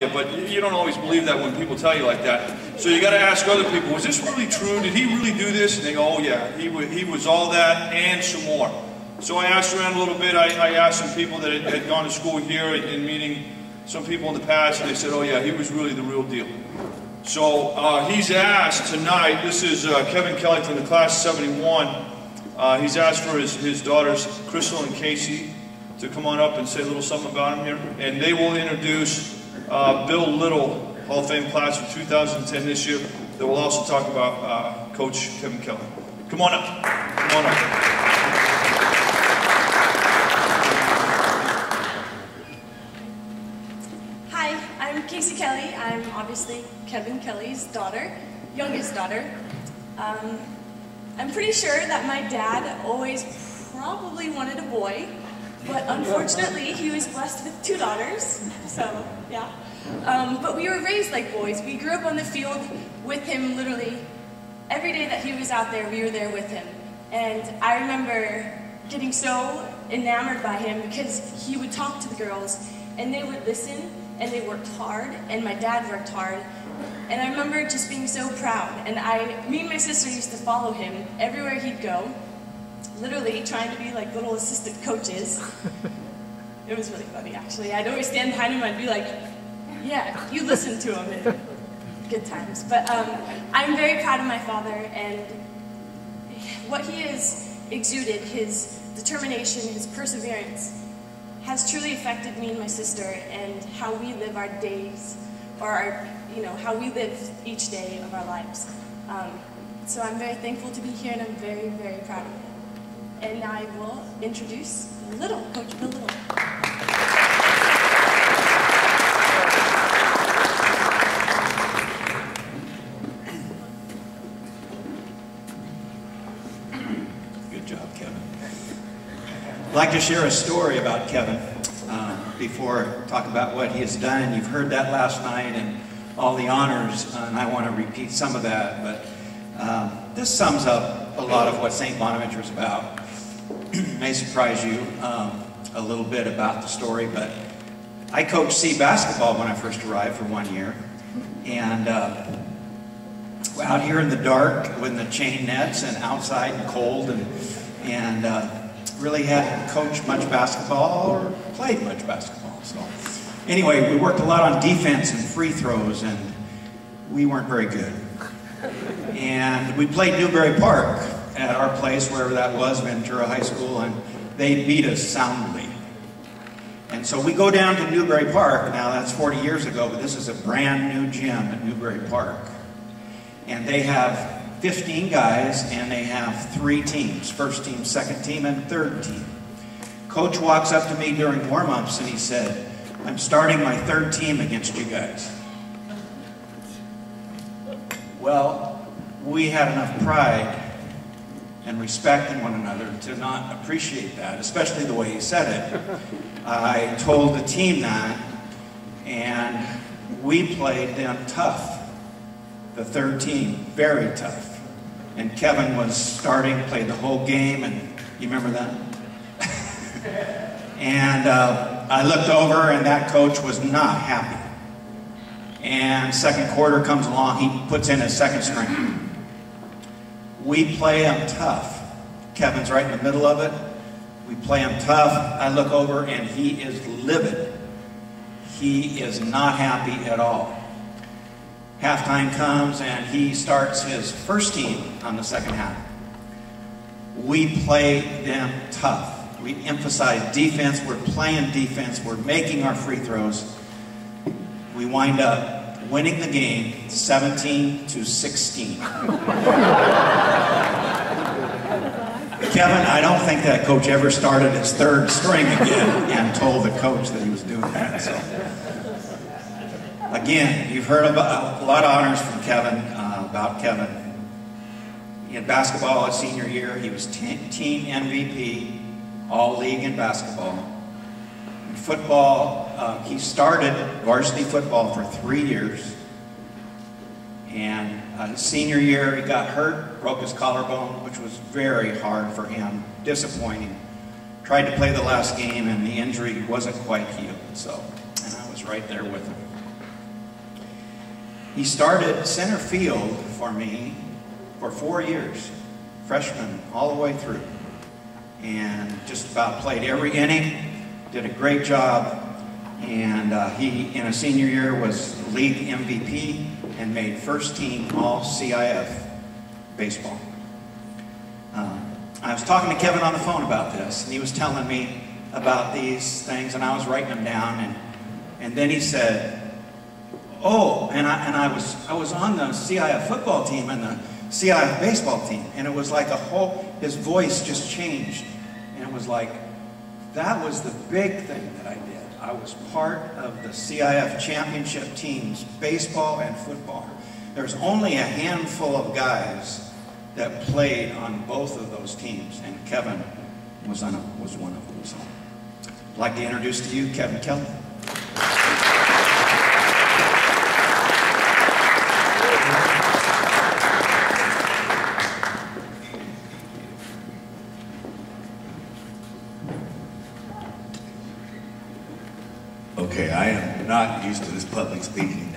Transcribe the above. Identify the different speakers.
Speaker 1: But you don't always believe that when people tell you like that. So you got to ask other people, was this really true? Did he really do this? And they go, oh yeah, he was all that and some more. So I asked around a little bit. I asked some people that had gone to school here and meeting some people in the past, and they said, oh yeah, he was really the real deal. So he's asked tonight, this is Kevin Kelly from the class 71. He's asked for his daughters, Crystal and Casey, to come on up and say a little something about him here. And they will introduce Bill Little, Hall of Fame class of 2010 this year, that will also talk about Coach Kevin Kelly. Come on up. Come on up.
Speaker 2: Hi, I'm Casey Kelly. I'm obviously Kevin Kelly's daughter, youngest daughter. I'm pretty sure that my dad always probably wanted a boy, but unfortunately he was blessed with 2 daughters, so yeah. But we were raised like boys. We grew up on the field with him literally every day that he was out there, we were there with him. And I remember getting so enamored by him because he would talk to the girls and they would listen and they worked hard and my dad worked hard. And I remember just being so proud. And me and my sister used to follow him everywhere he'd go, literally trying to be like little assistant coaches. It was really funny, actually. I'd always stand behind him and I'd be like, yeah, you listen to him. Good times. But I'm very proud of my father and what he has exuded, his determination, his perseverance, has truly affected me and my sister and how we live our days, or how we live each day of our lives. So I'm very thankful to be here and I'm very, very proud of him. And now I will introduce Little, Coach Bill Little.
Speaker 3: Good job, Kevin. I'd like to share a story about Kevin before I talk about what he has done. You've heard that last night and all the honors, and I want to repeat some of that, but this sums up a lot of what St. Bonaventure is about. It may surprise you a little bit about the story, but I coached C basketball when I first arrived for 1 year, and out here in the dark with the chain nets and outside and cold, and really hadn't coached much basketball or played much basketball. So anyway, we worked a lot on defense and free throws, and we weren't very good. And we played Newberry Park at our place, wherever that was, Ventura High School, and they beat us soundly. And so we go down to Newberry Park. Now that's 40 years ago, but this is a brand new gym at Newberry Park. And they have 15 guys, and they have 3 teams, first team, second team, and third team. Coach walks up to me during warm-ups and he said, I'm starting my 3rd team against you guys. Well, we had enough pride and respect in one another to not appreciate that, especially the way he said it. I told the team that, and we played them tough. The 3rd team, very tough. And Kevin was starting, played the whole game, and you remember that? And I looked over, and that coach was not happy. And second quarter comes along, he puts in his 2nd string. We play him tough. Kevin's right in the middle of it. We play him tough. I look over, and he is livid. He is not happy at all. Halftime comes, and he starts his first team on the second half. We play them tough. We emphasize defense. We're playing defense. We're making our free throws. We wind up winning the game 17-16. Kevin, I don't think that coach ever started his 3rd string again and told the coach that he was doing that. So. Again, you've heard about a lot of honors from Kevin, about Kevin. In basketball his senior year, he was team MVP, all league in basketball. In football, he started varsity football for 3 years. And his senior year, he got hurt, broke his collarbone, which was very hard for him, disappointing. Tried to play the last game, and the injury wasn't quite healed. So, and I was right there with him. He started center field for me for 4 years, freshman all the way through, and just about played every inning, did a great job, and he, in a senior year, was league MVP and made first team all-CIF baseball. I was talking to Kevin on the phone about this, and he was telling me about these things, and I was writing them down, and then he said, oh, and I was on the CIF football team and the CIF baseball team, and it was like his voice just changed, and it was like, that was the big thing that I did. I was part of the CIF championship teams, baseball and football. There's only a handful of guys that played on both of those teams, and Kevin was one of them. So I'd like to introduce to you Kevin Kelly.
Speaker 4: Okay, I am not used to this public speaking.